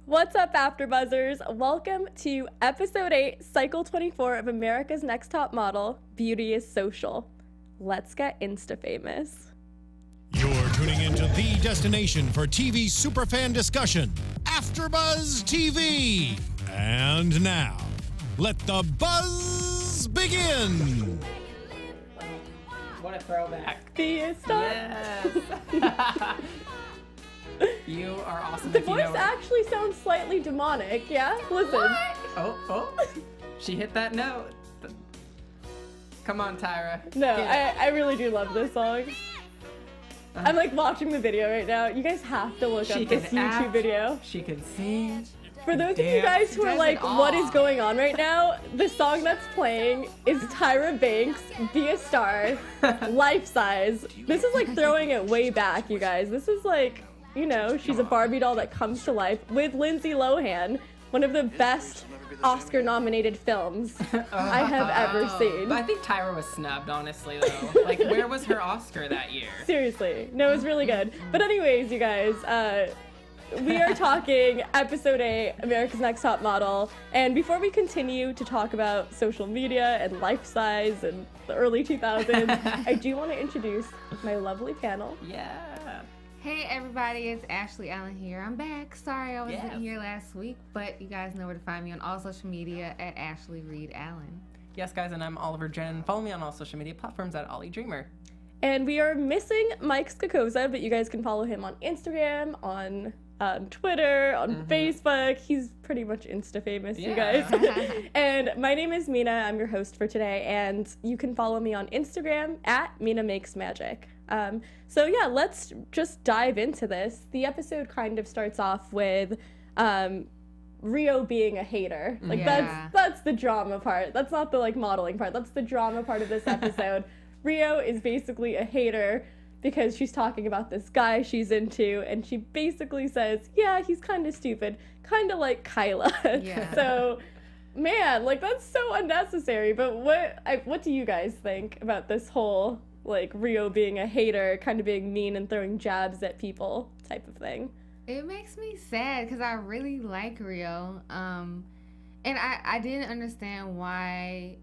What's up, AfterBuzzers? Welcome to Episode 8, Cycle 24 of America's Next Top Model, Beauty is Social. Let's get Insta-famous. You're tuning into the destination for TV superfan discussion, AfterBuzz TV. And now, let the buzz begin. What a throwback. Be a star. Yes. You are awesome. The voice actually sounds slightly demonic, yeah? Listen. What? Oh. She hit that note. Come on, Tyra. No, I really do love this song. I'm like watching the video right now. You guys have to look up this YouTube video. She can sing. For those of you guys who are like, what is going on right now? The song that's playing is Tyra Banks, Be a Star, Life Size. This is like throwing it way back, you guys. This is like, you know, she's a Barbie doll that comes to life with Lindsay Lohan, one of the best Oscar-nominated films I have ever seen. But I think Tyra was snubbed, honestly, though. Like, where was her Oscar that year? Seriously. No, it was really good. But anyways, you guys, we are talking Episode 8, America's Next Top Model. And before we continue to talk about social media and life size and the early 2000s, I do want to introduce my lovely panel. Yeah. Hey everybody, it's Ashley Allen here. I'm back. Sorry I wasn't here last week, but you guys know where to find me on all social media at Ashley Reed Allen. Yes, guys, and I'm Oliver Drennan. Follow me on all social media platforms at Ollie Dreamer. And we are missing Mike Skakoza, but you guys can follow him on Instagram, on Twitter, on Facebook. He's pretty much Insta-famous, you guys. And my name is Mina. I'm your host for today, and you can follow me on Instagram at Mina Makes Magic. So yeah, let's just dive into this. The episode kind of starts off with Rio being a hater. Like that's the drama part. That's not the like modeling part. That's the drama part of this episode. Rio is basically a hater because she's talking about this guy she's into, and she basically says, yeah, he's kind of stupid, kind of like Kyla. Yeah. So, man, like that's so unnecessary. But what do you guys think about this whole like Rio being a hater, kind of being mean and throwing jabs at people type of thing? It makes me sad because I really like Rio. And I didn't understand why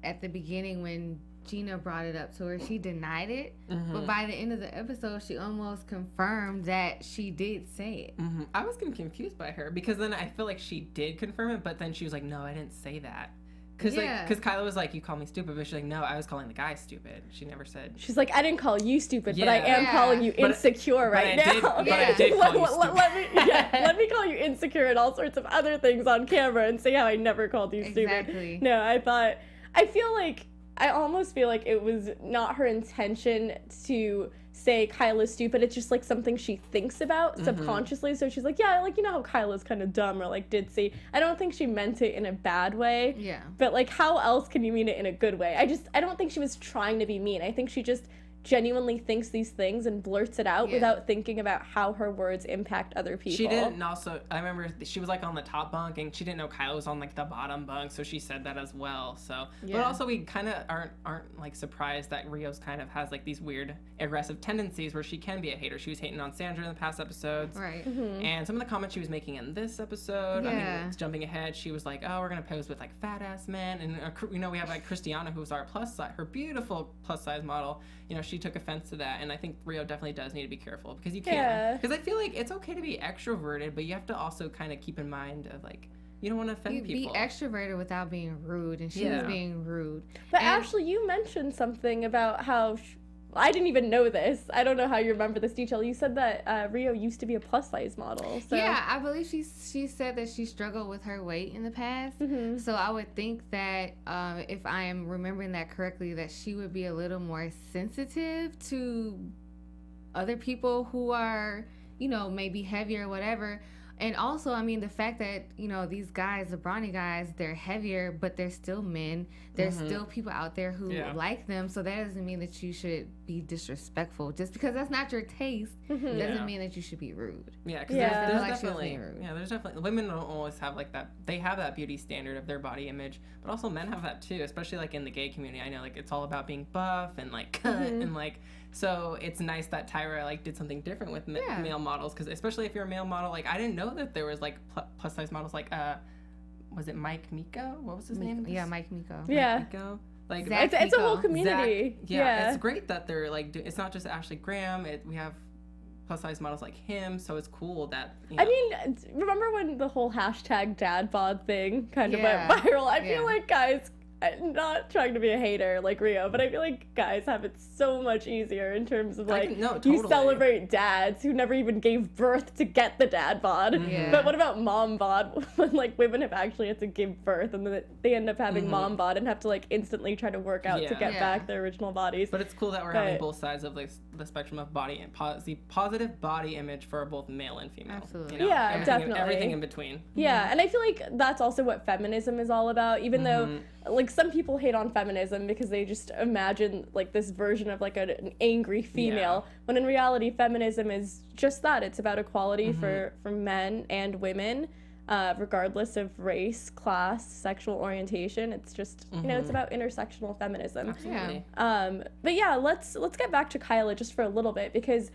at the beginning when Gina brought it up to her, she denied it. But by the end of the episode, she almost confirmed that she did say it. I was getting confused by her because then I feel like she did confirm it, but then she was like, no, I didn't say that. Because Kyla was like, you call me stupid, but she's like, no, I was calling the guy stupid. She never said. She's like, I didn't call you stupid, but I am calling you insecure right now. But I did call you stupid. Let me call you insecure and all sorts of other things on camera and say how I never called you stupid. Exactly. No, I almost feel like it was not her intention to say Kyla's stupid. It's just like something she thinks about subconsciously. So she's like, yeah, like, you know how Kyla's kind of dumb or like ditzy. I don't think she meant it in a bad way. Yeah. But like, how else can you mean it in a good way? I don't think she was trying to be mean. I think she just genuinely thinks these things and blurts it out without thinking about how her words impact other people. She didn't also, I remember she was like on the top bunk and she didn't know Kyla was on like the bottom bunk, so she said that as well. So, but also we kind of aren't like surprised that Rio's kind of has like these weird aggressive tendencies where she can be a hater. She was hating on Sandra in the past episodes. Right. And some of the comments she was making in this episode, I mean, it's jumping ahead, she was like, oh, we're going to pose with like fat ass men. And, you know, we have like Christiana, who's our plus size, her beautiful plus size model. You know, she took offense to that, and I think Rio definitely does need to be careful because you can't. Because I feel like it's okay to be extroverted, but you have to also kind of keep in mind of like you don't want to offend people. Be extroverted without being rude, and she was being rude. But Ashley, you mentioned something about how I didn't even know this. I don't know how you remember this detail. You said that Rio used to be a plus size model. So. Yeah, I believe she said that she struggled with her weight in the past. So I would think that if I am remembering that correctly, that she would be a little more sensitive to other people who are, you know, maybe heavier or whatever. And also, I mean, the fact that, you know, these guys, the brawny guys, they're heavier, but they're still men. There's still people out there who like them. So that doesn't mean that you should be disrespectful. Just because that's not your taste doesn't mean that you should be rude. Yeah, because there's definitely, women don't always have like that. They have that beauty standard of their body image, but also men have that too, especially like in the gay community. I know like it's all about being buff and like cut and like So it's nice that Tyra like did something different with male models, because especially if you're a male model, like I didn't know that there was like plus size models like was it Mike Miko? What was his name? Yeah, Mike Miko. Yeah. Mike Miko. Like it's a whole community. It's great that they're like it's not just Ashley Graham. We have plus size models like him, so it's cool that. I mean, remember when the whole hashtag dad bod thing kind of went viral? I feel like guys. I'm not trying to be a hater like Rio, but I feel like guys have it so much easier in terms of like you celebrate dads who never even gave birth to get the dad bod. But what about mom bod when like women have actually had to give birth and then they end up having mom bod and have to like instantly try to work out to get back their original bodies. But it's cool that we're having both sides of like the spectrum of body and positive body image for both male and female. Absolutely. You know, definitely. Everything in between. Yeah, and I feel like that's also what feminism is all about, even though like some people hate on feminism because they just imagine like this version of like an angry female, when in reality feminism is just that. It's about equality for men and women, regardless of race, class, sexual orientation. It's just you know, it's about intersectional feminism. Absolutely. But yeah, let's get back to Kyla just for a little bit, because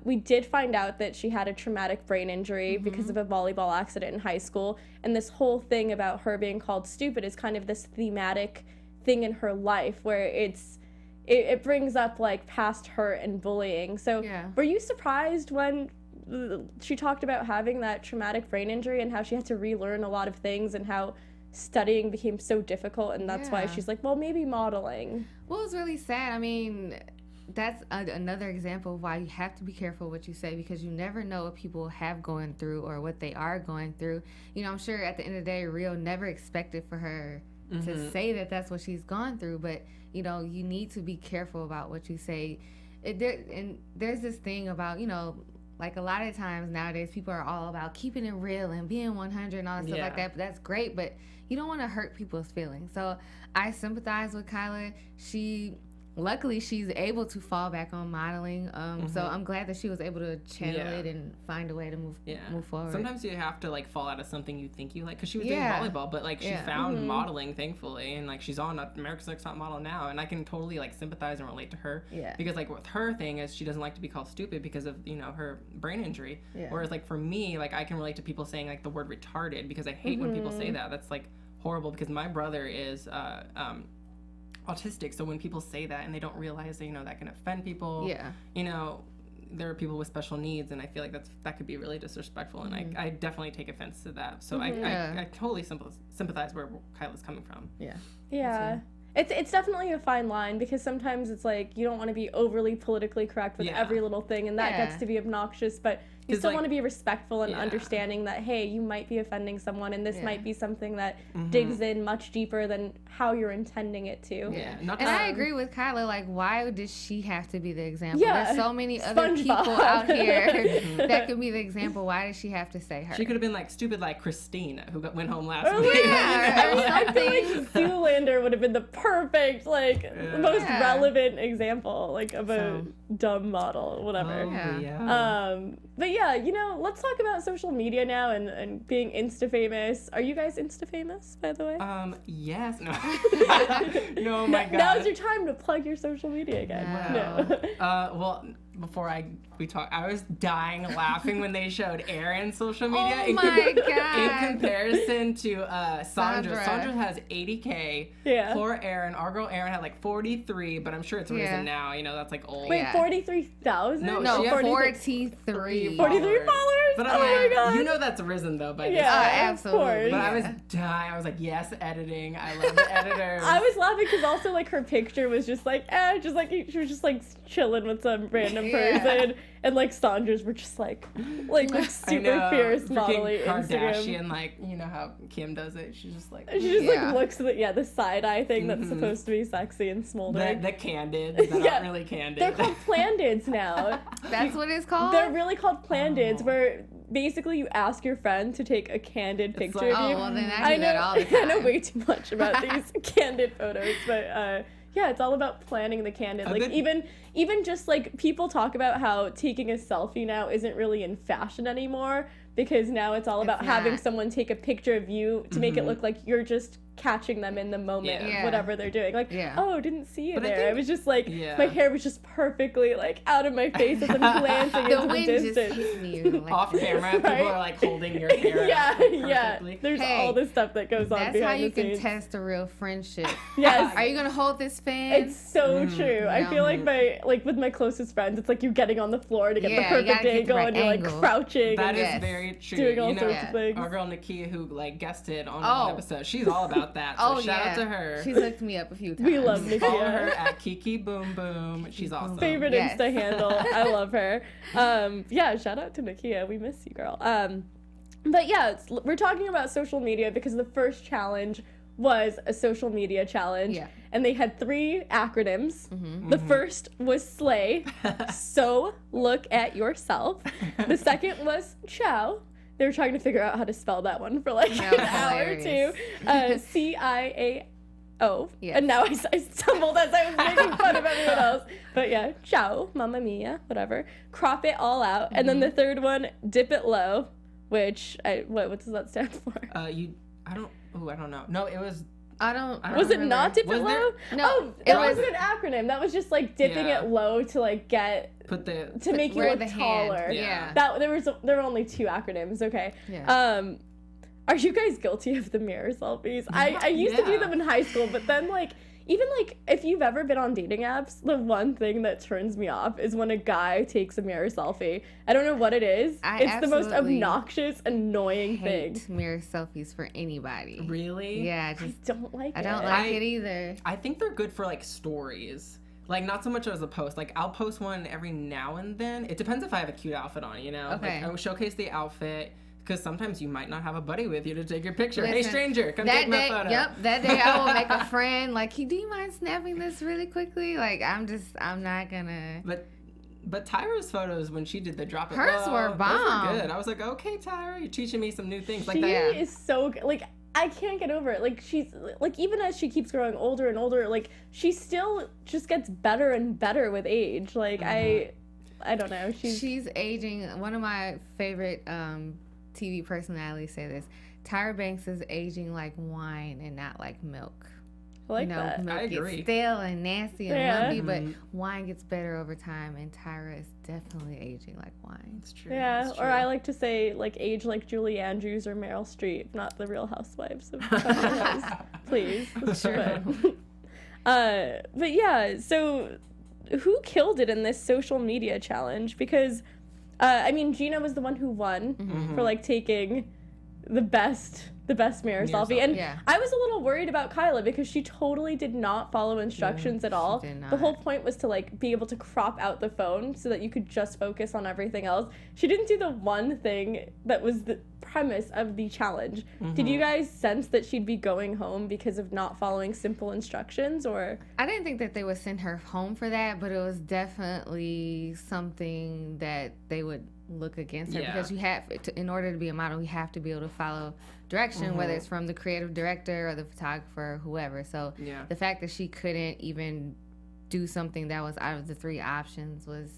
we did find out that she had a traumatic brain injury because of a volleyball accident in high school, and this whole thing about her being called stupid is kind of this thematic thing in her life where it brings up like past hurt and bullying. So were you surprised when she talked about having that traumatic brain injury and how she had to relearn a lot of things and how studying became so difficult, and that's why she's like, well, maybe modeling? Well, it's really sad. I mean, that's another example of why you have to be careful what you say, because you never know what people have going through or what they are going through. You know, I'm sure at the end of the day, Rio never expected for her to say that that's what she's gone through, but, you know, you need to be careful about what you say. And there's this thing about, you know, like a lot of times nowadays people are all about keeping it real and being 100 and all that stuff like that, but that's great, but you don't want to hurt people's feelings. So I sympathize with Kyla. Luckily, she's able to fall back on modeling, so I'm glad that she was able to channel it and find a way to move forward. Sometimes you have to like fall out of something you think you like, because she was doing volleyball, but like she found modeling, thankfully, and like she's on America's Next Top Model now, and I can totally like sympathize and relate to her, because like with her thing is she doesn't like to be called stupid because of, you know, her brain injury, whereas like for me, like I can relate to people saying like the word retarded, because I hate when people say that. That's like horrible, because my brother is autistic, so when people say that and they don't realize that, you know, that can offend people, you know, there are people with special needs, and I feel like that could be really disrespectful, and I definitely take offense to that, so I totally sympathize where Kyla's coming from. It's definitely a fine line, because sometimes it's like you don't want to be overly politically correct with every little thing, and that gets to be obnoxious, but you still want to be respectful and understanding that, hey, you might be offending someone, and this might be something that digs in much deeper than how you're intending it to. And I agree with Kyla. Like, why did she have to be the example? There's so many other people out here that could be the example. Why did she have to say her? She could have been like stupid, like Christina, who went home last week. I feel like Zoolander would have been the perfect, like, most relevant example, like, of a dumb model, whatever. But yeah, you know, let's talk about social media now and being Insta famous. Are you guys Insta famous, by the way? Yes. No. No, my God. Now's your time to plug your social media again. Wow. No. Well, before we talk, I was dying laughing when they showed Aaron's social media. Oh my God. In comparison to Sandra. Sandra has 80K. Poor Aaron. Our girl Aaron had like 43, but I'm sure it's risen now. You know, that's like old. Wait, 43,000? No, she had 43. 43 followers? But Oh my God. You know that's risen though by this Yeah, time. absolutely. But I was dying. I was like, yes, editing. I love the editors. I was laughing because also like her picture was just like, just like she was just like chilling with some random person, and like Sandra's were just like super fierce modeling Kardashian, Instagram. like, you know how Kim does it. She's just like She just like looks at the side eye thing that's supposed to be sexy and smoldering. The candids that aren't really candid. They're called plandids now. That's what it's called? They're really called plandids, where basically you ask your friend to take a candid picture of you. Oh, well then I do that all the time. I know way too much about these candid photos, but yeah, it's all about planning the candid. Like even just like people talk about how taking a selfie now isn't really in fashion anymore, because now it's all about having someone take a picture of you to make it look like you're just catching them in the moment, whatever they're doing. Like, oh, didn't see you But there. I was just like, my hair was just perfectly like out of my face as I'm glancing into the distance. Just me, like, off camera, people are like holding your hair. Perfectly. There's all this stuff that goes on behind the scenes. That's how you can test a real friendship. Yes. Are you gonna hold this fan? It's so true. I feel like with my closest friends, it's like you getting on the floor to get the perfect angle, and you're like crouching. That is very true. Doing all sorts of things. Our girl Nakia, who like guested on one episode, she's all about that. So shout out to her. She's hooked me up a few times. We love Nakia. Follow her at Kiki Boom Boom. She's awesome. Favorite Insta handle. I love her. Shout out to Nakia. We miss you, girl. But yeah, we're talking about social media because the first challenge was a social media challenge. Yeah. And they had 3 acronyms. The first was SLAY. So look at yourself. The second was CIAO. They were trying to figure out how to spell that one for like an hour or two. CIAO. Yes. And now I stumbled as I was making fun of everyone else. But yeah, ciao, mamma mia, whatever. Crop it all out. And then the third one, dip it low, which, what does that stand for? I don't know. No, it was... Was it not dip it low? No, it wasn't an acronym. That was just like dipping it low to like make you look taller. Yeah. There were only 2 acronyms. Okay. Yeah. Are you guys guilty of the mirror selfies? I used to do them in high school, but then like even like if you've ever been on dating apps, the one thing that turns me off is when a guy takes a mirror selfie. I don't know what it is. It's the most obnoxious, annoying thing. Mirror selfies for anybody. Really? Yeah, I don't like it. I don't like it either. I think they're good for like stories. Like, not so much as a post. Like, I'll post one every now and then. It depends if I have a cute outfit on, you know? Okay. Like, I will showcase the outfit. Because sometimes you might not have a buddy with you to take your picture. Listen, hey, stranger, come take my photo. Yep, that day I will make a friend. Like, do you mind snapping this really quickly? Like, I'm not gonna. But Tyra's photos when she did the drop it hers low, were bomb. Those were good. I was like, okay, Tyra, you're teaching me some new things. Like she that. Is so good. Like, I can't get over it. Like, she's like, even as she keeps growing older and older, like she still just gets better and better with age. Like I don't know. She's aging. One of my favorite TV personalities say this: Tyra Banks is aging like wine and not like milk. I like that. Milk gets stale and nasty and lumpy, but wine gets better over time, and Tyra is definitely aging like wine. It's true. Yeah, or I like to say like age like Julie Andrews or Meryl Streep, not the Real Housewives of Beverly Hills. Please. True. But yeah, so who killed it in this social media challenge? Because I mean, Gina was the one who won for like taking the best mirror selfie. And I was a little worried about Kyla because she totally did not follow instructions at all. The whole point was to like be able to crop out the phone so that you could just focus on everything else. She didn't do the one thing that was the premise of the challenge. Did you guys sense that she'd be going home because of not following simple instructions? Or I didn't think that they would send her home for that, but it was definitely something that they would look against her because you have to, in order to be a model, you have to be able to follow direction, whether it's from the creative director or the photographer or whoever. So the fact that she couldn't even do something that was out of the 3 options was,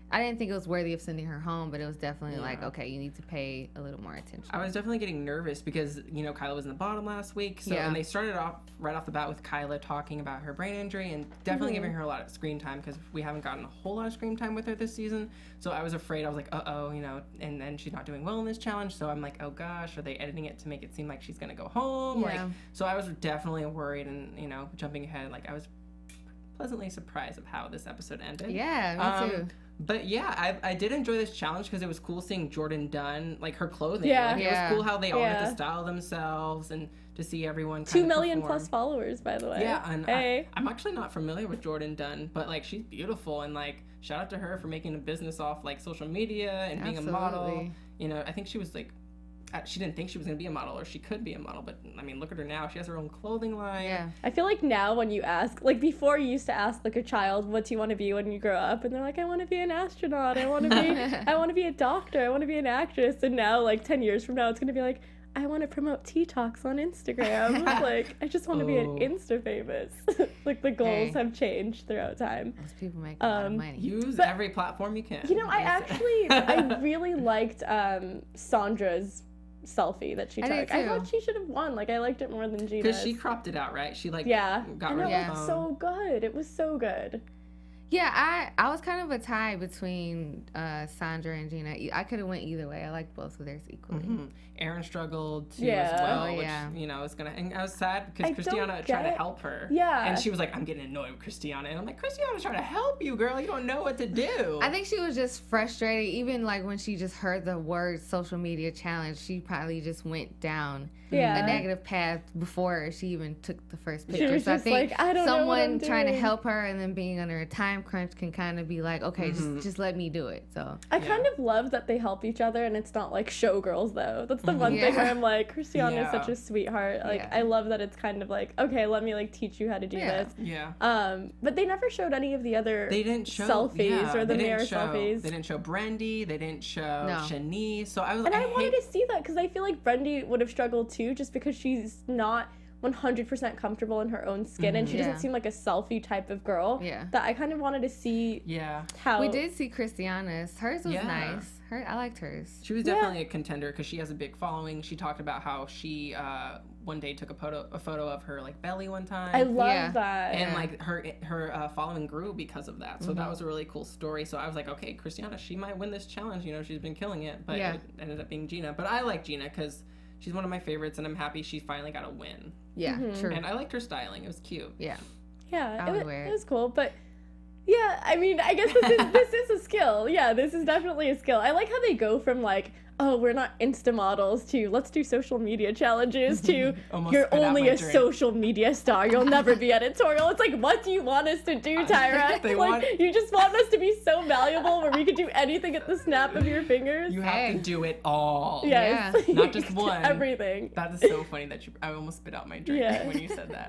I didn't think it was worthy of sending her home, but it was definitely like, okay, you need to pay a little more attention. I was definitely getting nervous because, you know, Kyla was in the bottom last week. So, and they started off right off the bat with Kyla talking about her brain injury and definitely giving her a lot of screen time because we haven't gotten a whole lot of screen time with her this season. So I was afraid. I was like, uh-oh, you know, and then she's not doing well in this challenge. So I'm like, oh gosh, are they editing it to make it seem like she's going to go home? Like, so I was definitely worried and, you know, jumping ahead, like I was pleasantly surprised of how this episode ended. Yeah, me too. But yeah, I did enjoy this challenge because it was cool seeing Jordan Dunn, like her clothing. Yeah. Like, it was cool how they all had to style themselves and to see everyone 2 million plus followers, by the way. Yeah, and I'm actually not familiar with Jordan Dunn, but like she's beautiful and like shout out to her for making a business off like social media and being a model. You know, I think she was like, she didn't think she was going to be a model or she could be a model, but I mean, look at her now. She has her own clothing line. Yeah. I feel like now when you ask, like before you used to ask like a child, what do you want to be when you grow up? And they're like, I want to be an astronaut. I want to be a doctor. I want to be an actress. And now like 10 years from now, it's going to be like, I want to promote tea talks on Instagram. Like, I just want to be an Insta famous. Like the goals have changed throughout time. Those people make a lot of money. Use every platform you can. You know, I really liked selfie that she took. I thought she should have won. Like, I liked it more than Gina's. Because she cropped it out, right? She got rid of the phone. And it was so good. It was so good. Yeah, I was kind of a tie between Sandra and Gina. I could have went either way. I liked both of theirs equally. Aaron struggled too as well, which is gonna. And I was sad because Christiana tried to help her. Yeah. And she was like, "I'm getting annoyed with Christiana," and I'm like, "Christiana's trying to help you, girl. You don't know what to do." I think she was just frustrated. Even like when she just heard the word social media challenge, she probably just went down a negative path before she even took the first picture. She was just like, I don't know what I'm doing. Trying to help her and then being under a time crunch can kind of be like, okay, just let me do it. So I kind of love that they help each other, and it's not like showgirls though. That's the one thing where I'm like, Christiana is such a sweetheart. Like I love that it's kind of like, okay, let me like teach you how to do this. But they never showed any of the other selfies or the mirror selfies. They didn't show Brandy. They didn't show Shanice. So I wanted to see that because I feel like Brandy would have struggled too, just because she's not 100% comfortable in her own skin, and she doesn't seem like a selfie type of girl. That I kind of wanted to see. How we did see Christiana's. Hers was nice. I liked hers. She was definitely a contender because she has a big following. She talked about how she one day took a photo of her like belly one time. I love that. And like her following grew because of that. So that was a really cool story. So I was like, okay, Christiana, she might win this challenge. You know, she's been killing it, but it ended up being Gina. But I like Gina because she's one of my favorites, and I'm happy she finally got a win. Yeah, true. And I liked her styling. It was cute. Yeah, it was cool. But yeah, I mean, I guess this is a skill. Yeah, this is definitely a skill. I like how they go from like, oh, we're not Insta models to let's do social media challenges to you're only a social media star. You'll never be editorial. It's like, what do you want us to do, Tyra? You just want us to be so valuable where we could do anything at the snap of your fingers? You have to do it all. Yes. Yeah. Not just one. Everything. That is so funny that I almost spit out my drink when you said that.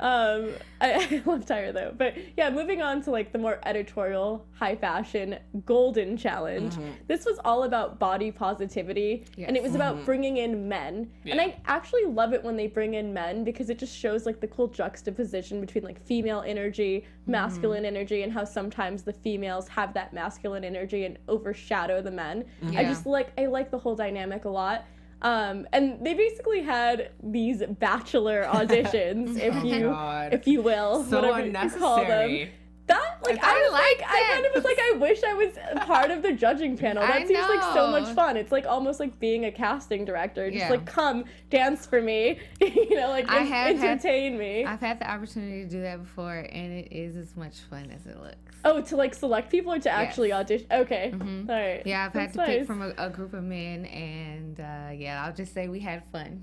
I love Tyra though. But yeah, moving on to like the more editorial, high fashion, golden challenge. This was all about body positivity. And it was about bringing in men. And I actually love it when they bring in men because it just shows like the cool juxtaposition between like female energy, masculine energy, and how sometimes the females have that masculine energy and overshadow the men. I like the whole dynamic a lot. And they basically had these bachelor auditions, if you will, so whatever unnecessary. You call them. That I kind of was like, I wish I was part of the judging panel. That seems like so much fun. It's like almost like being a casting director. Just like, come dance for me, entertain me. I've had the opportunity to do that before, and it is as much fun as it looks. Oh, to like select people or to actually audition? Okay, all right. Yeah, I've had to pick from a group of men, and I'll just say we had fun.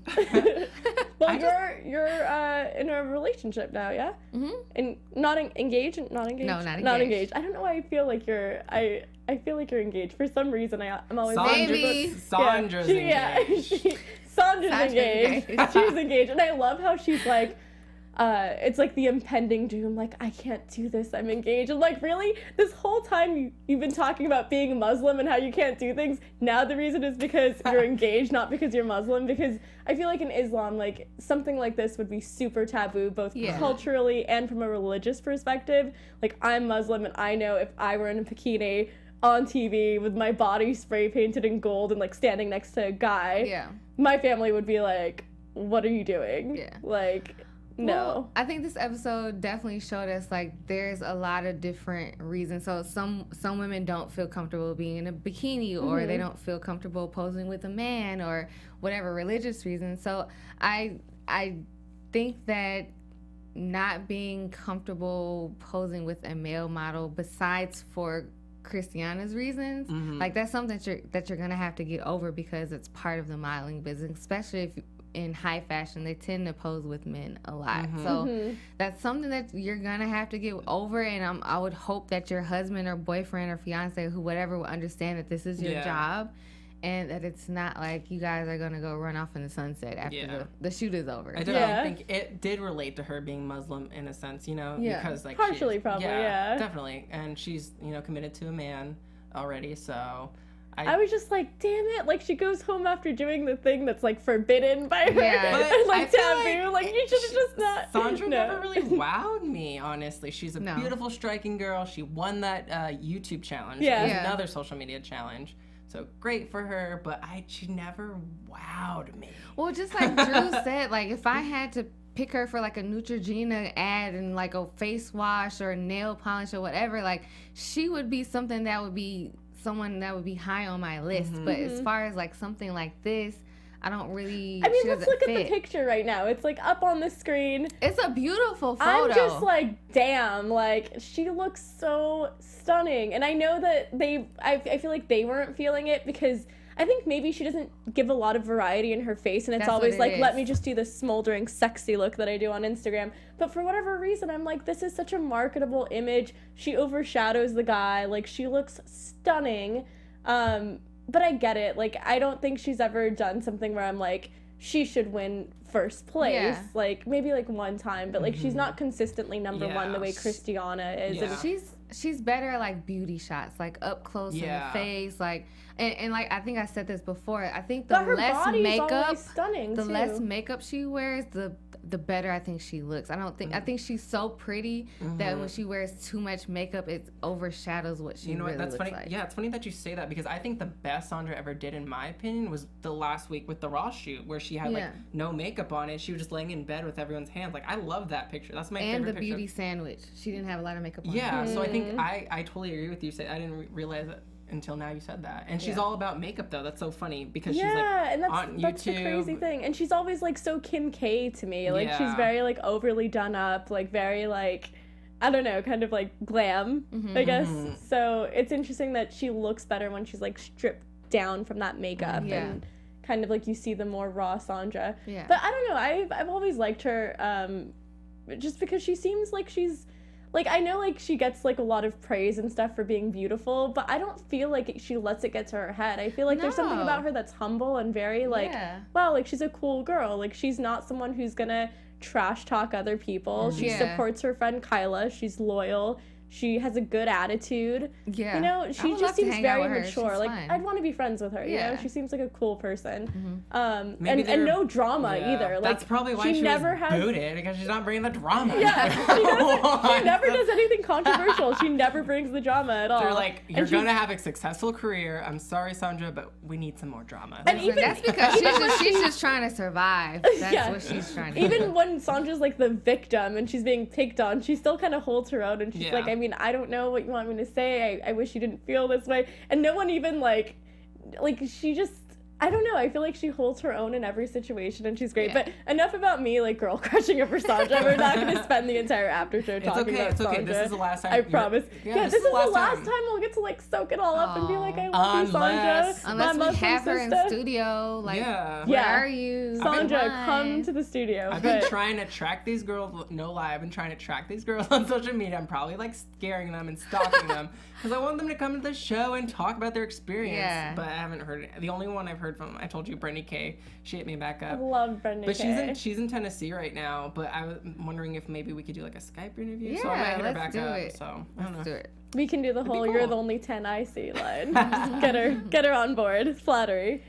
Well, you're in a relationship now, yeah? And not engaged. No, not engaged. I don't know why I feel like you're. I feel like you're engaged for some reason. I'm always Sandra's engaged. Sandra's engaged. She's engaged, and I love how she's like. It's like the impending doom, like, I can't do this, I'm engaged. And like, really? This whole time you've been talking about being Muslim and how you can't do things. Now the reason is because you're engaged, not because you're Muslim. Because I feel like in Islam, like, something like this would be super taboo, both culturally and from a religious perspective. Like, I'm Muslim, and I know if I were in a bikini on TV with my body spray painted in gold and like standing next to a guy, my family would be like, what are you doing? Like... No. Well, I think this episode definitely showed us like there's a lot of different reasons. So some women don't feel comfortable being in a bikini, or they don't feel comfortable posing with a man, or whatever religious reason. So I think that not being comfortable posing with a male model, besides for Christiana's reasons, like that's something that you're gonna have to get over because it's part of the modeling business, especially if in high fashion, they tend to pose with men a lot. So that's something that you're going to have to get over. And I would hope that your husband or boyfriend or fiance, whoever will understand that this is your job and that it's not like you guys are going to go run off in the sunset after the shoot is over. I definitely think it did relate to her being Muslim in a sense, you know, because like partially probably, definitely. And she's, you know, committed to a man already, so... I was just like, damn it, like she goes home after doing the thing that's like forbidden by her, but like taboo, like you should have just not. Sandra never really wowed me, honestly. She's a beautiful, striking girl. She won that YouTube challenge. Yeah. It was another social media challenge. so great for her, but she never wowed me. Well, just like Drew said, like if I had to pick her for like a Neutrogena ad and like a face wash or nail polish or whatever, like she would be something that would be someone that would be high on my list. But as far as like something like this, I don't really. I mean, let's look at the picture right now. It's like up on the screen. It's a beautiful photo. I'm just like, damn, like she looks so stunning. And I know that I feel like they weren't feeling it because I think maybe she doesn't give a lot of variety in her face, and it's always like, let me just do this smoldering, sexy look that I do on Instagram. But for whatever reason, I'm like, this is such a marketable image. She overshadows the guy. Like, she looks stunning. But I get it. Like, I don't think she's ever done something where I'm like, she should win first place. Yeah. Like, maybe like one time, but like she's not consistently number one the way Christiana is. Yeah. And she's better at like beauty shots, like up close in the face, like and like I think I said this before. I think the less makeup, less makeup she wears, the better I think she looks. I think she's so pretty that when she wears too much makeup, it overshadows what she really looks like. Yeah, it's funny that you say that because I think the best Sandra ever did, in my opinion, was the last week with the Raw shoot where she had like no makeup on it. She was just laying in bed with everyone's hands. Like, I love that picture. That's my favorite picture. And the beauty sandwich. She didn't have a lot of makeup on. Yeah, so I think I totally agree with you. I didn't realize that until now you said that. And she's all about makeup though. That's so funny because she's like and on YouTube. That's the crazy thing. And she's always like so Kim K to me. Like she's very like overly done up, like very like, I don't know, kind of like glam, I guess. So it's interesting that she looks better when she's like stripped down from that makeup and kind of like you see the more raw Sandra. Yeah. But I don't know, I've always liked her just because she seems like she's like, I know, like, she gets, like, a lot of praise and stuff for being beautiful, but I don't feel like she lets it get to her head. I feel like there's something about her that's humble and very, like, wow, like, she's a cool girl. Like, she's not someone who's gonna trash talk other people. She supports her friend Kyla. She's loyal. She has a good attitude. Yeah. You know, she just seems very mature. Like, I'd want to be friends with her, you know? She seems like a cool person. And no drama either. Like, that's probably why she never was booted, because she's not bringing the drama. Yeah, she never does anything controversial. She never brings the drama at all. They're like, you're going to have a successful career. I'm sorry, Sandra, but we need some more drama. And even, that's because she's just trying to survive. That's what she's trying to do. Even when Sandra's like the victim and she's being picked on, she still kind of holds her own and she's like, I mean, I don't know what you want me to say. I wish you didn't feel this way. And no one even like she just, I don't know. I feel like she holds her own in every situation, and she's great. But enough about me, like, girl crushing over Sandra. We're not going to spend the entire after show talking about Sandra. This is the last time. I promise. This is the last time we'll get to, like, soak it all up and be like, I love you, Sandra. Unless we have her in studio. Like, where are you? Sandra, come to the studio. I've been trying to track these girls. No lie. I've been trying to track these girls on social media. I'm probably, like, scaring them and stalking them because I want them to come to the show and talk about their experience. Yeah. But I haven't heard it. The only one I've heard from, I told you, Brittany K. She hit me back up. I love Brittany K. But she's in Tennessee right now. But I was wondering if maybe we could do like a Skype interview. Yeah, so I might hit her back up. So I don't know. Let's do it. We can do the whole "you're the only 10 I see" line. Just get her on board. It's flattery.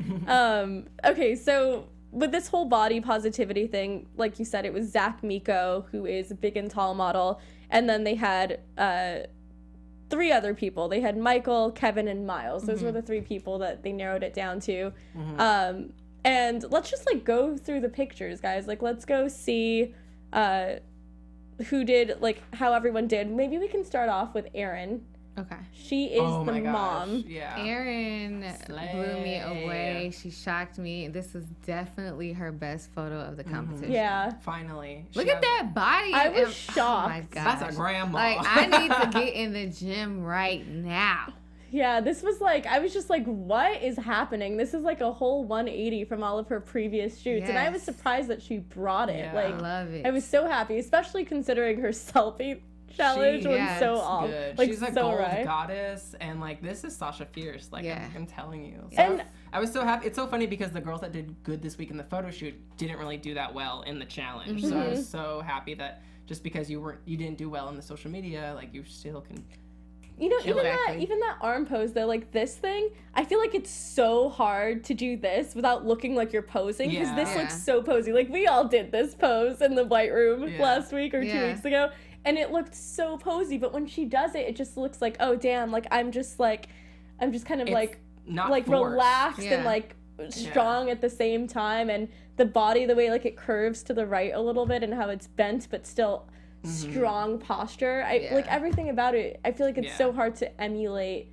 Okay, so with this whole body positivity thing, like you said, it was Zach Miko, who is a big and tall model, and then they had 3 other people. They had Michael, Kevin, and Miles. Those were the 3 people that they narrowed it down to. And let's just like go through the pictures, guys. Like, let's go see who did, like, how everyone did. Maybe we can start off with Erin. Okay. She is the mom. Yeah. Erin blew me away. She shocked me. This is definitely her best photo of the competition. Yeah. Finally. Look at that body. I was shocked. Oh my gosh. That's a grandma. Like, I need to get in the gym right now. Yeah, this was like, I was just like, what is happening? This is like a whole 180 from all of her previous shoots. And I was surprised that she brought it. Like, I love it. I was so happy, especially considering her selfie challenge was so off. Like, she's a so gold goddess, and like, this is Sasha Fierce. Like, I'm telling you. So and I was so happy. It's so funny because the girls that did good this week in the photo shoot didn't really do that well in the challenge. So I was so happy that just because you didn't do well in the social media, like, you still can. You know, even that arm pose though, like this thing, I feel like it's so hard to do this without looking like you're posing, because this looks so posy. Like, we all did this pose in the White Room last week or 2 weeks ago, and it looked so posy. But when she does it, it just looks like, oh damn, like I'm just kind of like not like forced. relaxed and like strong at the same time, and the body, the way like it curves to the right a little bit and how it's bent but still strong posture. Like everything about it, I feel like it's so hard to emulate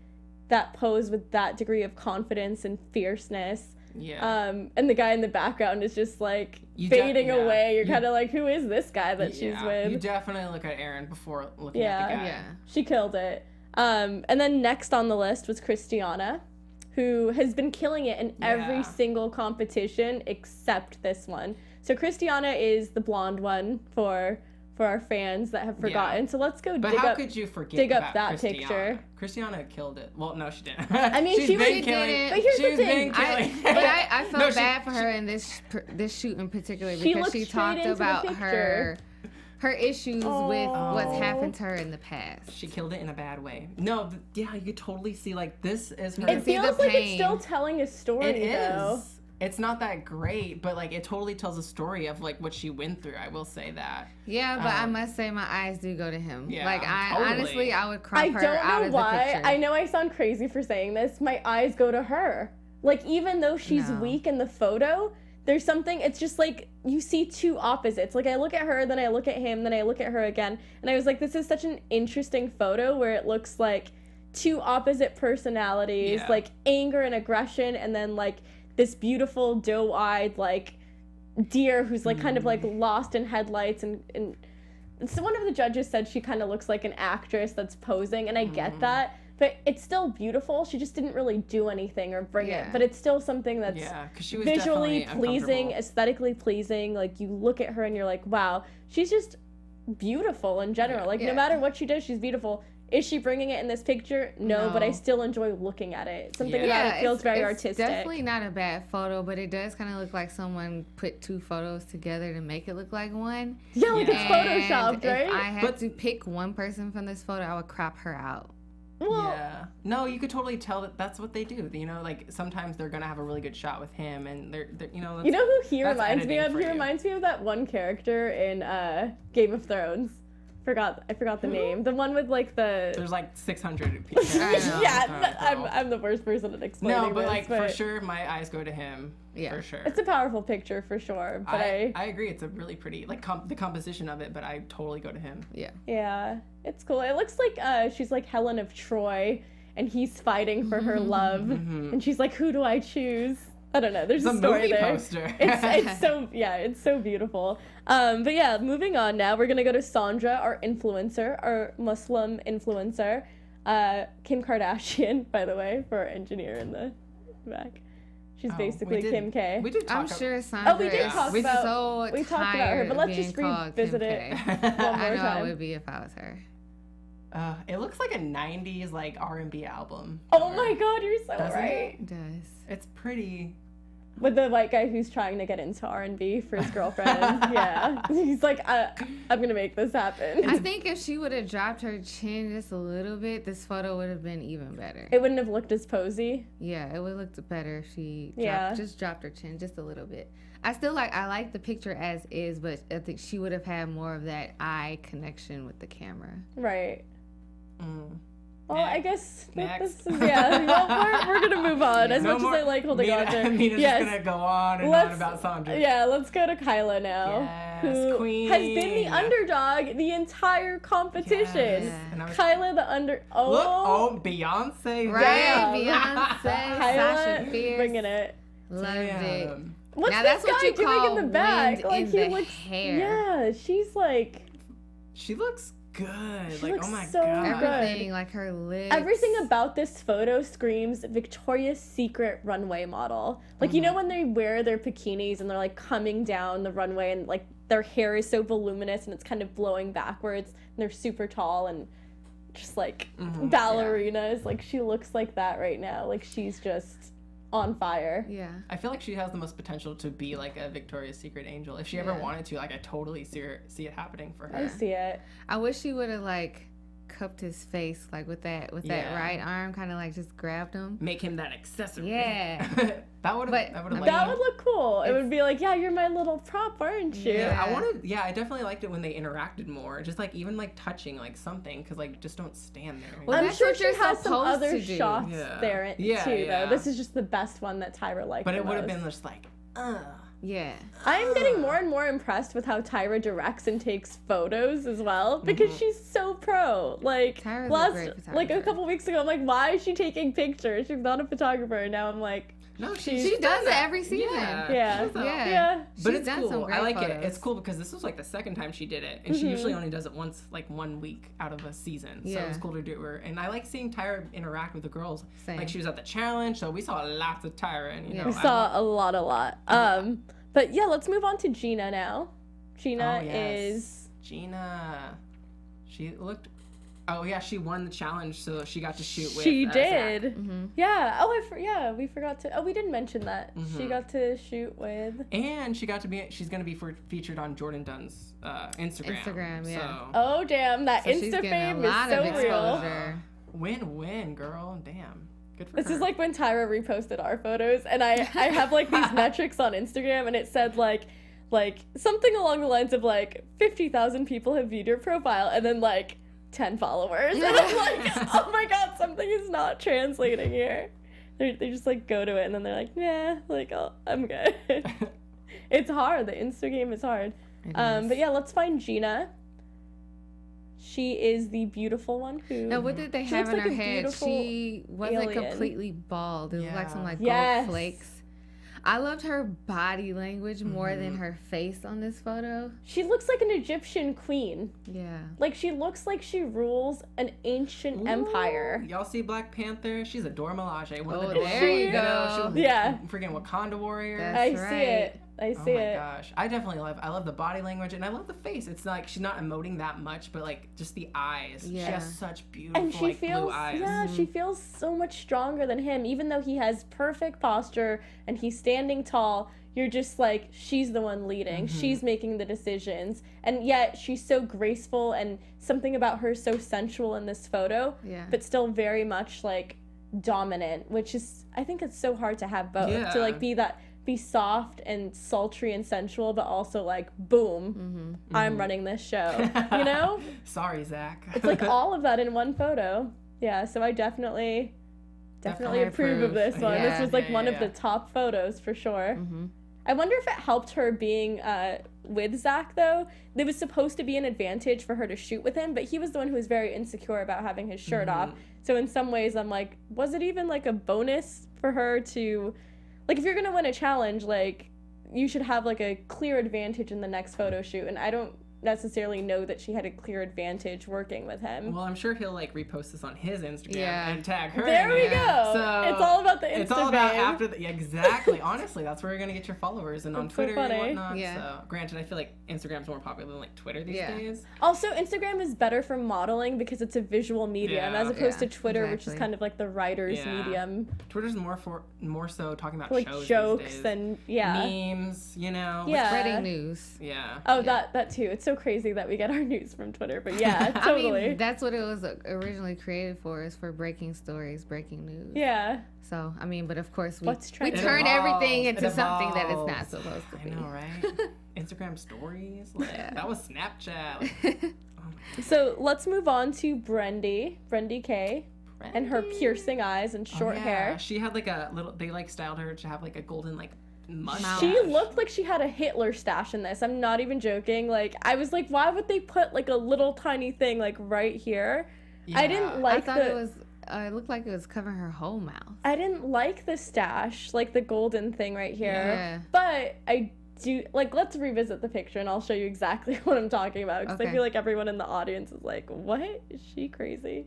that pose with that degree of confidence and fierceness. And the guy in the background is just like fading away. You're kind of like, who is this guy that she's with? You definitely look at Erin before looking at the guy. She killed it. And then next on the list was Christiana, who has been killing it in every single competition except this one. So Christiana is the blonde one for our fans that have forgotten. So let's go could you forget dig up about that Christiana? picture. Christiana killed it. Well, no, she didn't. I mean, she didn't. But here's the thing. I felt bad for her in this shoot in particular because she talked about her issues with what's happened to her in the past. She killed it in a bad way. No, you could totally see, like, this is her. It feels like it's still telling a story, though. It's not that great, but like it totally tells a story of like what she went through. I will say that. Yeah, but I must say my eyes do go to him. Yeah, like honestly, I would crop her out of the picture. I know I sound crazy for saying this. My eyes go to her. Like even though she's weak in the photo, there's something. It's just like you see two opposites. Like I look at her, then I look at him, then I look at her again, and I was like, this is such an interesting photo where it looks like two opposite personalities, like anger and aggression, and then like this beautiful doe-eyed like deer who's like kind of like lost in headlights, and so one of the judges said she kind of looks like an actress that's posing, and I get that, but it's still beautiful. She just didn't really do anything or bring it, but it's still something that's she was visually pleasing, aesthetically pleasing. Like you look at her and you're like, wow, she's just beautiful in general. Like no matter what she does, she's beautiful. Is she bringing it in this picture? No, but I still enjoy looking at it. Something about it feels very artistic. It's definitely not a bad photo, but it does kind of look like someone put two photos together to make it look like one. Yeah, like it's photoshopped, right? If I had to pick one person from this photo, I would crop her out. Well, no, you could totally tell that that's what they do. You know, like sometimes they're gonna have a really good shot with him, and they're you know. You know who he reminds me of? He reminds me of that one character in Game of Thrones. I forgot the name. The one with like the. There's like 600 people. I'm the worst person at explaining. No, but like for sure, my eyes go to him. Yeah, for sure. It's a powerful picture for sure. But I agree. It's a really pretty like the composition of it, but I totally go to him. Yeah. Yeah, it's cool. It looks like she's like Helen of Troy, and he's fighting for her love, and she's like, who do I choose? I don't know. There's a story movie there. Poster. It's so beautiful. But yeah, moving on now. We're gonna go to Sandra, our influencer, our Muslim influencer, Kim Kardashian, by the way, for our engineer in the back. She's basically Kim K. We did talk I'm sure Sandra. We did talk about. We talked about her, but let's just revisit it one more time. I know how it would be if I was her. It looks like a 90s like R&B album. Oh my god, you're so right. It does. It's pretty. With the white guy who's trying to get into R&B for his girlfriend. Yeah. He's like, I'm going to make this happen. I think if she would have dropped her chin just a little bit, this photo would have been even better. It wouldn't have looked as posy. Yeah, it would have looked better if she just dropped her chin just a little bit. I like the picture as is, but I think she would have had more of that eye connection with the camera. Right. Well, Next. I guess this is, well, we're gonna move on. As much as I like holding on to. Mina's just gonna go on and on about Sandra. Yeah, let's go to Kyla now, who queen. has been the underdog the entire competition. Yes. Kyla, Look, Beyonce, right? Beyonce, Sasha Fierce, bringing it. Loved it. What's now this that's what guy you doing call in the back? Like he looks. Hair. Yeah, she's like. She looks good. She like, looks oh my so god. Everything, like her lips. Everything about this photo screams Victoria's Secret runway model. Like, you know when they wear their bikinis and they're, like, coming down the runway and, like, their hair is so voluminous and it's kind of blowing backwards and they're super tall and just, like, ballerinas. Yeah. Like, she looks like that right now. Like, she's just on fire. Yeah. I feel like she has the most potential to be like a Victoria's Secret angel. If she ever wanted to, like I totally see it happening for her. I see it. I wish she would have like cupped his face like with that right arm, kind of like just grabbed him. Make him that accessory. Yeah. That would look cool. It would be like, yeah, you're my little prop, aren't you? Yeah, I definitely liked it when they interacted more. Just like even like touching like something, because like just don't stand there. Well, I'm sure she has some other shots there too, though. This is just the best one that Tyra liked. But it would have been just like, Yeah. I'm getting more and more impressed with how Tyra directs and takes photos as well, because she's so pro. Like like a couple weeks ago, I'm like, why is she taking pictures? She's not a photographer. And now I'm like, no, she does it every season. Yeah. But it's cool. I like it. It's cool because this was like the second time she did it, and she usually only does it once, like 1 week out of a season. So it was cool to do her. And I like seeing Tyra interact with the girls. Same. Like she was at the challenge, so we saw lots of Tyra, and you know, we saw a lot. But yeah, let's move on to Gina now. Gina. She looked. Oh yeah, she won the challenge, so she got to shoot with. She did. Mm-hmm. Yeah. Oh, we forgot to. Oh, we didn't mention that. Mm-hmm. She got to shoot with. And she got to be. She's gonna be featured on Jordan Dunn's Instagram. Yeah. So. Oh damn, that Insta fame is so real. Win-win, girl. Damn. Good for this her. is like when Tyra reposted our photos, and I have like these metrics on Instagram, and it said like something along the lines of like 50,000 people have viewed your profile, and then like 10 followers. And I'm like, oh my god, something is not translating here. They just like go to it, and then they're like, nah, like, oh, I'm good. It's hard. The Insta game is hard. But yeah, let's find Gina. She is the beautiful one who. Now, what did they have in her head? She wasn't completely bald. It looked like some like gold flakes. I loved her body language more than her face on this photo. She looks like an Egyptian queen. Yeah. Like, she looks like she rules an ancient empire. Y'all see Black Panther? She's a Dora Milaje. There you go. Freaking Wakanda warrior. I see it. I see it. Oh my gosh. I love the body language, and I love the face. It's like she's not emoting that much, but like just the eyes. Yeah. She has such beautiful blue eyes. Yeah, she feels so much stronger than him, even though he has perfect posture and he's standing tall. You're just like, she's the one leading. She's making the decisions. And yet she's so graceful, and something about her so sensual in this photo, but still very much like dominant, which is, I think it's so hard to have both. To like be soft and sultry and sensual, but also like, boom, I'm running this show, you know? Sorry, Zach. It's like all of that in one photo. Yeah, so I definitely approve of this one. This was like one of the top photos for sure. I wonder if it helped her being with Zach, though. There was supposed to be an advantage for her to shoot with him, but he was the one who was very insecure about having his shirt off. So in some ways, I'm like, was it even like a bonus for her to... Like, if you're going to win a challenge, like, you should have, like, a clear advantage in the next photo shoot. And I don't necessarily know that she had a clear advantage working with him. Well, I'm sure he'll, like, repost this on his Instagram and tag her. There we go. So it's all about the Insta It's all about after the... Yeah, exactly. Honestly, that's where you're going to get your followers. And on Twitter and whatnot. Yeah. So, granted, I feel like Instagram's more popular than, like, Twitter these days. Also, Instagram is better for modeling because it's a visual medium as opposed to Twitter, which is kind of like the writer's medium. Twitter's more so talking about like shows jokes these days. And memes, you know. Yeah. Spreading news. Yeah. Oh, that too. It's so crazy that we get our news from Twitter, but yeah, totally. I mean, that's what it was originally created for, is for breaking stories, breaking news. Yeah. So, I mean, but of course we turn everything into something that it's not supposed to be. I know, right? Instagram stories? Like, that was Snapchat. So let's move on to Brendy K. And her piercing eyes and short hair. She had like a little, they like styled her to have like a golden like mustache. She looked like she had a Hitler stash in this. I'm not even joking. Like, I was like, why would they put like a little tiny thing like right here? Yeah. I didn't like it looked like it was covering her whole mouth. I didn't like the stash, like the golden thing right here. Yeah. But I do, like, let's revisit the picture and I'll show you exactly what I'm talking about. Because I feel like everyone in the audience is like, what? Is she crazy?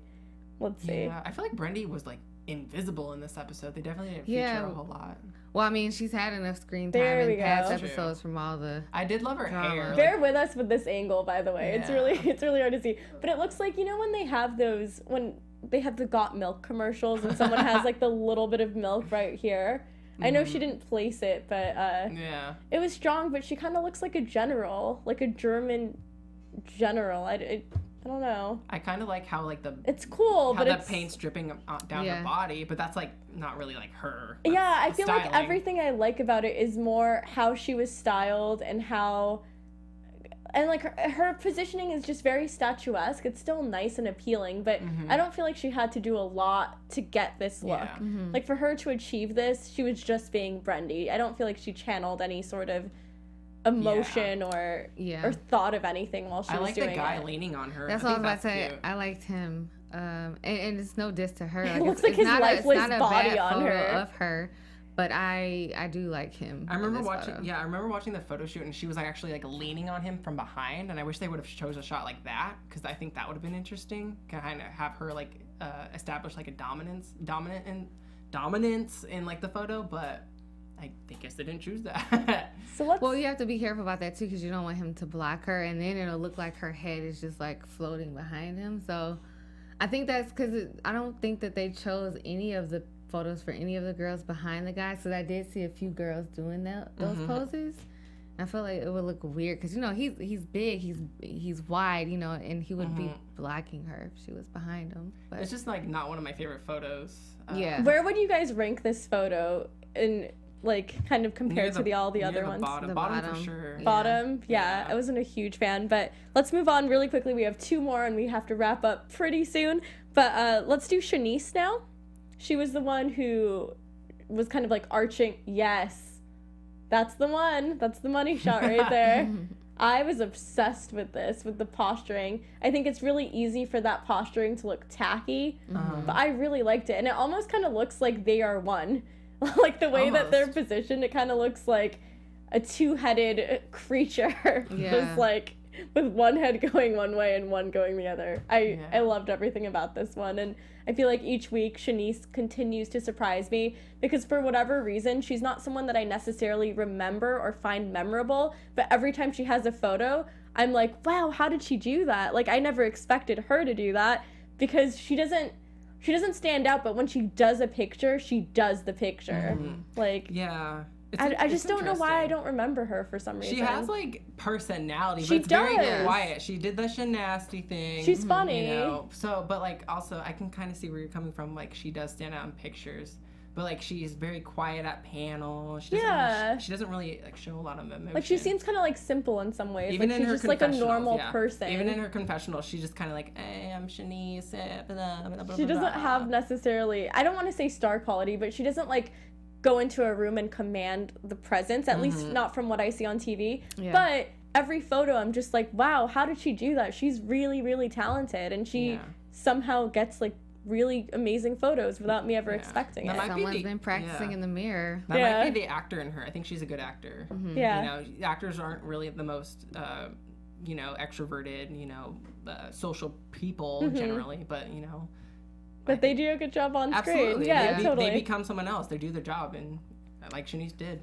Let's see. Yeah, I feel like Brendy was like invisible in this episode. They definitely didn't feature a whole lot. Well, I mean, she's had enough screen time in past episodes from all the. I did love her hair. Bear with us with this angle, by the way. Yeah. It's really hard to see. But it looks like, you know, when they have the Got Milk commercials and someone has like the little bit of milk right here. I know she didn't place it, but it was strong. But she kind of looks like a general, like a German general. I I don't know. I kind of like how like it's cool, how but the paint's dripping down her body, but that's like not really like her. That's I feel styling. like everything I like about it is more how she was styled and how, and like her positioning is just very statuesque. It's still nice and appealing, but I don't feel like she had to do a lot to get this look. Like for her to achieve this, she was just being Brendy. I don't feel like she channeled any sort of emotion or thought of anything while she was doing it. I like the guy leaning on her. That's what I was about to say. I liked him. And it's no diss to her. Like, it looks like his lifeless body on her. Of her, but I do like him. I remember watching the photo shoot, and she was like actually like leaning on him from behind, and I wish they would have chose a shot like that, because I think that would have been interesting. Kind of have her like establish like a dominance in like the photo, but I guess they didn't choose that. Well, you have to be careful about that too, because you don't want him to block her, and then it'll look like her head is just like floating behind him. So I think that's because I don't think that they chose any of the photos for any of the girls behind the guy. So I did see a few girls doing those poses. I feel like it would look weird because, you know, he's big, he's wide, you know, and he would be blocking her if she was behind him. But it's just like not one of my favorite photos. Where would you guys rank this photo in, like, kind of compared to all the other ones? Bottom for sure. Bottom, yeah. I wasn't a huge fan, but let's move on really quickly. We have 2 more and we have to wrap up pretty soon. But let's do Shanice now. She was the one who was kind of like arching. Yes. That's the one. That's the money shot right there. I was obsessed with this, with the posturing. I think it's really easy for that posturing to look tacky, but I really liked it. And it almost kind of looks like they are one. Like the way that they're positioned, it kind of looks like a 2-headed creature. Just like with one head going one way and one going the other. I loved everything about this one. And I feel like each week Shanice continues to surprise me because for whatever reason, she's not someone that I necessarily remember or find memorable, but every time she has a photo, I'm like, wow, how did she do that? Like, I never expected her to do that because she doesn't stand out, but when she does a picture, she does the picture. Like, I just don't know why I don't remember her for some reason. She has like personality, but it's very quiet. She did the shenasty thing. She's funny. You know? So, but like also I can kind of see where you're coming from. Like she does stand out in pictures, but like she's very quiet at panel. She doesn't really like show a lot of emotion. Like she seems kind of like simple in some ways. Even like in she's her just like a normal person. Even in her confessional, she's just kind of like, hey, I'm Shanice. Blah, blah, blah, she doesn't have necessarily, I don't want to say star quality, but she doesn't like go into a room and command the presence, at least not from what I see on TV. But every photo I'm just like, wow, how did she do that? She's really, really talented, and she somehow gets like really amazing photos without me ever expecting it. Someone's been practicing in the mirror. That might be the actor in her. I think she's a good actor. You know, actors aren't really the most you know, extroverted, you know, social people generally, but you know, but they do a good job on screen. Absolutely. Yeah, totally. They become someone else. They do their job, and like Shanice did.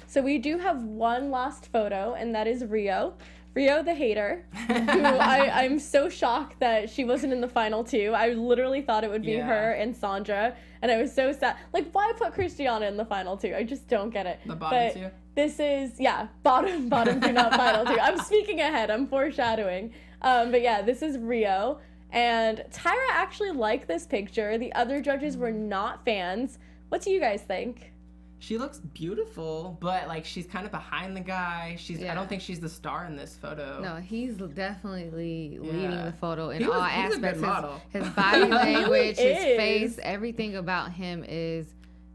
So we do have one last photo, and that is Rio. Rio the hater, who I'm so shocked that she wasn't in the final 2. I literally thought it would be her and Sandra, and I was so sad. Like, why put Christiana in the final 2? I just don't get it. The bottom 2? This is, bottom 2, not final 2. I'm speaking ahead. I'm foreshadowing. But yeah, this is Rio. And Tyra actually liked this picture. The other judges were not fans. What do you guys think? She looks beautiful, but like she's kind of behind the guy. I don't think she's the star in this photo. No, he's definitely leading the photo in all aspects. He's a good model. His body language, his face, everything about him is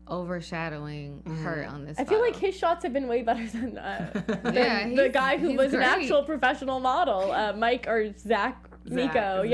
overshadowing her on this I photo. feel like his shots have been way better than the guy who was an actual professional model, Mike or Zach Nico. But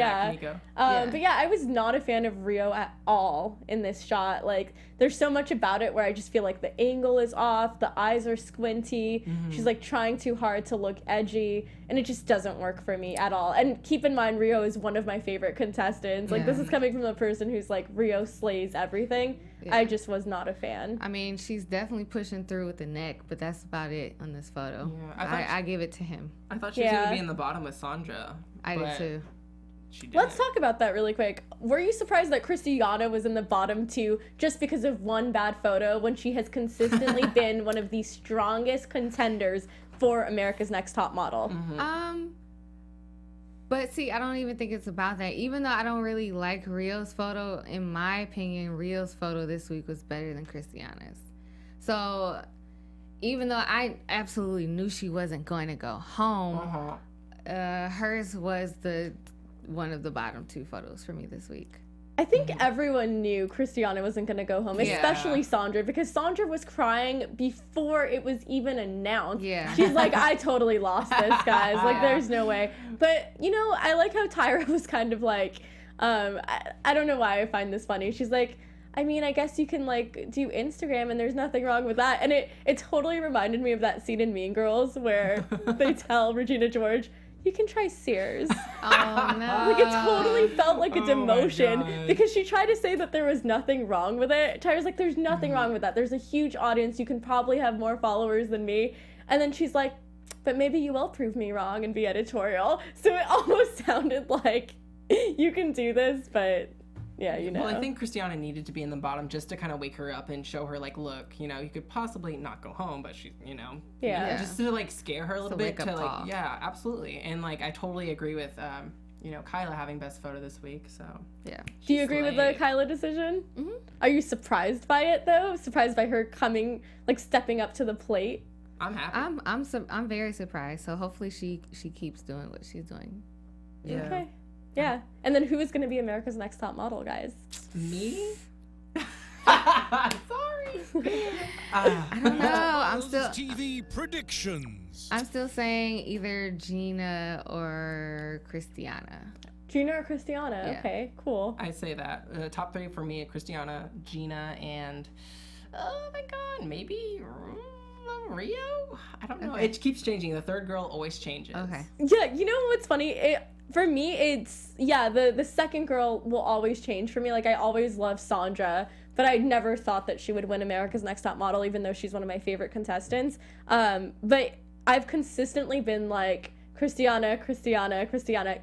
yeah, I was not a fan of Rio at all in this shot. Like, there's so much about it where I just feel like the angle is off, the eyes are squinty, she's like trying too hard to look edgy, and it just doesn't work for me at all. And keep in mind, Rio is one of my favorite contestants. Like, this is coming from the person who's like, Rio slays everything. I just was not a fan. I mean, she's definitely pushing through with the neck, but that's about it on this photo. I give it to him. I thought she was going to be in the bottom with Sandra. I did too. Let's talk about that really quick. Were you surprised that Christiana was in the bottom 2 just because of one bad photo when she has consistently been one of the strongest contenders for America's Next Top Model? But see, I don't even think it's about that. Even though I don't really like Rio's photo, in my opinion, Rio's photo this week was better than Christiana's. So even though I absolutely knew she wasn't going to go home, hers was one of the bottom 2 photos for me this week. I think everyone knew Christiana wasn't going to go home, especially Sandra, because Sandra was crying before it was even announced. Yeah. She's like, I totally lost this, guys. Like, there's no way. But, you know, I like how Tyra was kind of like, I don't know why I find this funny. She's like, I mean, I guess you can, like, do Instagram, and there's nothing wrong with that. And it totally reminded me of that scene in Mean Girls where they tell Regina George, you can try Sears. Oh, no. Like, it totally felt like a demotion because she tried to say that there was nothing wrong with it. Tyra's like, there's nothing wrong with that. There's a huge audience. You can probably have more followers than me. And then she's like, but maybe you will prove me wrong and be editorial. So it almost sounded like you can do this, but... yeah, you know. Well, I think Christiana needed to be in the bottom just to kind of wake her up and show her, like, look, you know, you could possibly not go home, but she, you know. Yeah. Just to, like, scare her a little bit. To, like, call. yeah, absolutely. And, like, I totally agree with, you know, Kyla having best photo this week, so. Yeah. Do you agree with the Kyla decision? Mm-hmm. Are you surprised by it, though? Surprised by her coming, like, stepping up to the plate? I'm happy. I'm very surprised. So hopefully she keeps doing what she's doing. Yeah. Okay. Yeah. And then who is going to be America's Next Top Model, guys? Me? Sorry. I don't know. I'm still TV predictions. I'm still saying either Gina or Christiana. Gina or Christiana? Yeah. Okay, cool. I say that. Top 3 for me: Christiana, Gina, and oh my God, maybe Rio. I don't know. Okay. It keeps changing. The third girl always changes. Okay. Yeah, you know what's funny? For me, it's, yeah, the second girl will always change for me. Like, I always loved Sandra, but I never thought that she would win America's Next Top Model, even though she's one of my favorite contestants. But I've consistently been like, Christiana.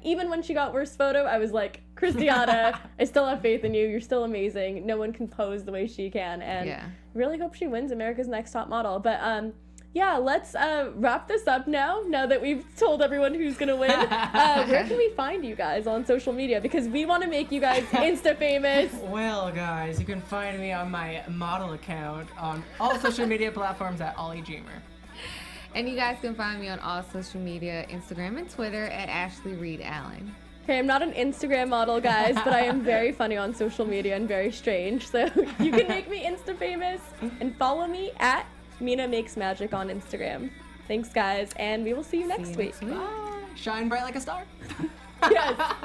Even when she got worst photo, I was like, Christiana, I still have faith in you. You're still amazing. No one can pose the way she can. And really hope she wins America's Next Top Model. But, yeah, let's wrap this up now that we've told everyone who's going to win. Where can we find you guys on social media? Because we want to make you guys Insta-famous. Well, guys, you can find me on my model account on all social media platforms at Ollie Dreamer. And you guys can find me on all social media, Instagram and Twitter at Ashley Reed Allen. Okay, I'm not an Instagram model, guys, but I am very funny on social media and very strange. So you can make me Insta-famous and follow me at Mina Makes Magic on Instagram. Thanks, guys, and we will see you next week. Bye. Shine bright like a star. Yes.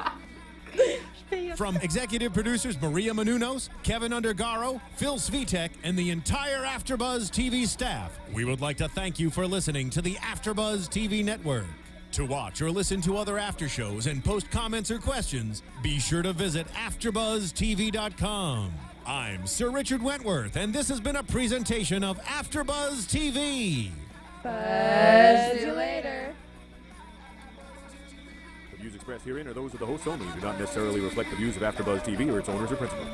From executive producers Maria Menounos, Kevin Undergaro, Phil Svitek, and the entire AfterBuzz TV staff, we would like to thank you for listening to the AfterBuzz TV network. To watch or listen to other after shows and post comments or questions, be sure to visit AfterBuzzTV.com. I'm Sir Richard Wentworth, and this has been a presentation of AfterBuzz TV. Buzz you later. The views expressed herein are those of the hosts only and do not necessarily reflect the views of AfterBuzz TV or its owners or principals.